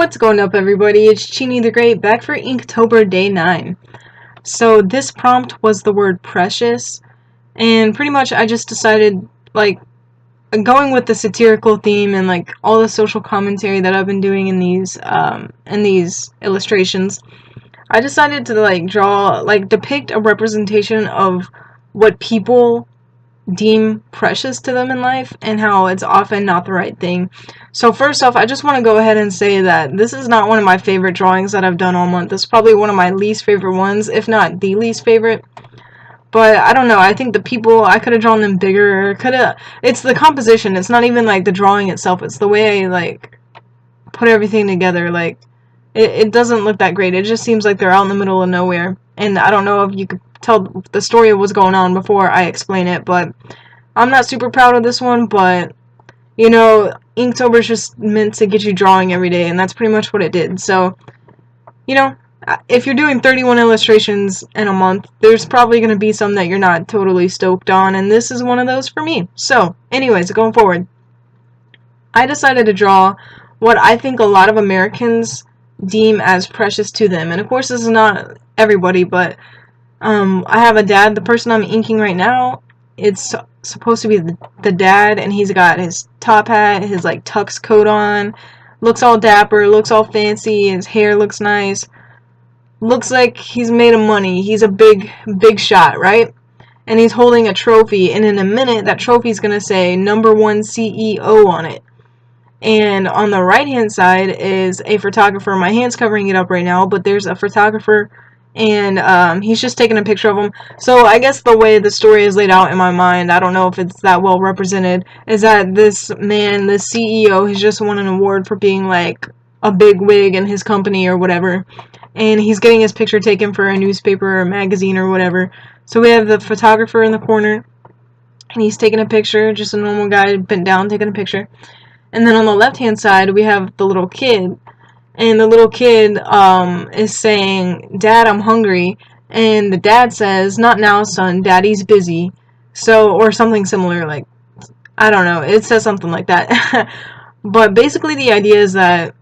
What's going up, everybody? It's Chini the Great back for Inktober Day 9. So this prompt was the word precious, and pretty much I just decided, going with the satirical theme and all the social commentary that I've been doing in these illustrations. I decided to depict a representation of what people deem precious to them in life and how it's often not the right thing. So first off, I just want to go ahead and say that this is not one of my favorite drawings that I've done all month. This is probably one of my least favorite ones, if not the least favorite. But I don't know, I think the people, I could have drawn them bigger, it's the composition, it's not even the drawing itself, it's the way I put everything together. It doesn't look that great. It just seems like they're out in the middle of nowhere. And I don't know if you could tell the story of what's going on before I explain it, but I'm not super proud of this one, but you know, Inktober's just meant to get you drawing every day, and that's pretty much what it did. So, you know, if you're doing 31 illustrations in a month, there's probably going to be some that you're not totally stoked on, and this is one of those for me. So, anyways, going forward, I decided to draw what I think a lot of Americans deem as precious to them. And of course, this is not everybody, but I have a dad. The person I'm inking right now, it's supposed to be the dad, and he's got his top hat, his tux coat on, looks all dapper, looks all fancy, his hair looks nice, looks like he's made of money. He's a big shot, right? And he's holding a trophy, and in a minute that trophy's gonna say #1 CEO on it. And on the right hand side is a photographer. My hand's covering it up right now, but there's a photographer, and he's just taking a picture of him. So I guess the way the story is laid out in my mind, I don't know if it's that well represented, is that this man, this CEO, has just won an award for being a big wig in his company or whatever, and he's getting his picture taken for a newspaper or magazine or whatever. So we have the photographer in the corner, and he's taking a picture, just a normal guy bent down taking a picture. And then on the left hand side we have the little kid, and the little kid is saying, "Dad, I'm hungry," and the dad says, "Not now, son, Daddy's busy." So, or something similar, I don't know, it says something like that. But basically the idea is that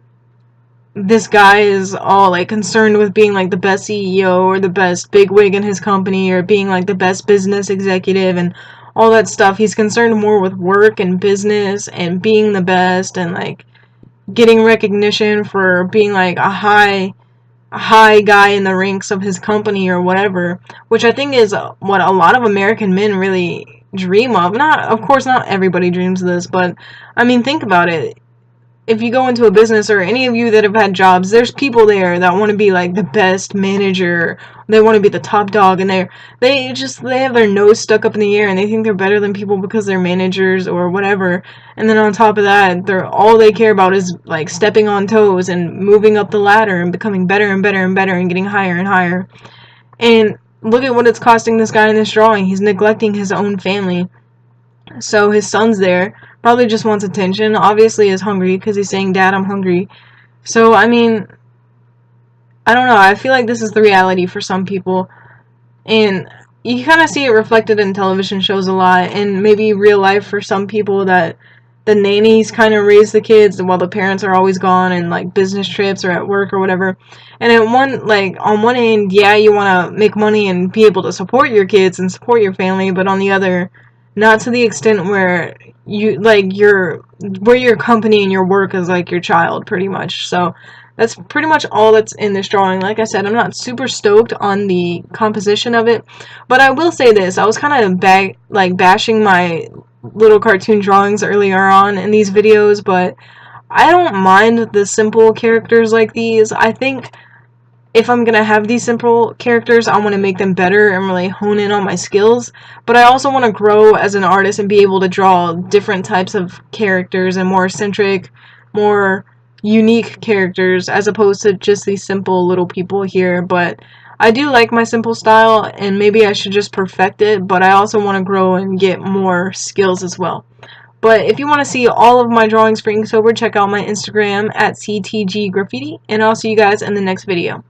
this guy is all concerned with being the best CEO or the best bigwig in his company or being the best business executive and all that stuff. He's concerned more with work and business and being the best and getting recognition for being a high guy in the ranks of his company or whatever, which I think is what a lot of American men really dream of. Of course not everybody dreams of this, but I mean, think about it. If you go into a business, or any of you that have had jobs, there's people there that want to be the best manager. They want to be the top dog, and they have their nose stuck up in the air, and they think they're better than people because they're managers or whatever. And then on top of that, all they care about is stepping on toes and moving up the ladder and becoming better and better and better and getting higher and higher. And look at what it's costing this guy in this drawing. He's neglecting his own family. So his son's there, probably just wants attention, obviously is hungry because he's saying, "Dad, I'm hungry." So, I mean, I don't know, I feel like this is the reality for some people, and you kind of see it reflected in television shows a lot, and maybe real life for some people, that the nannies kind of raise the kids while the parents are always gone and business trips or at work or whatever. And on one end, yeah, you want to make money and be able to support your kids and support your family, but on the other, not to the extent where your company and your work is your child, pretty much. So that's pretty much all that's in this drawing. Like I said, I'm not super stoked on the composition of it, but I will say this: I was kind of bashing my little cartoon drawings earlier on in these videos, but I don't mind the simple characters like these. I think if I'm gonna have these simple characters, I want to make them better and really hone in on my skills. But I also want to grow as an artist and be able to draw different types of characters and more eccentric, more unique characters, as opposed to just these simple little people here. But I do like my simple style, and maybe I should just perfect it, but I also want to grow and get more skills as well. But if you want to see all of my drawings for Inktober, check out my Instagram at CTG Graffiti, and I'll see you guys in the next video.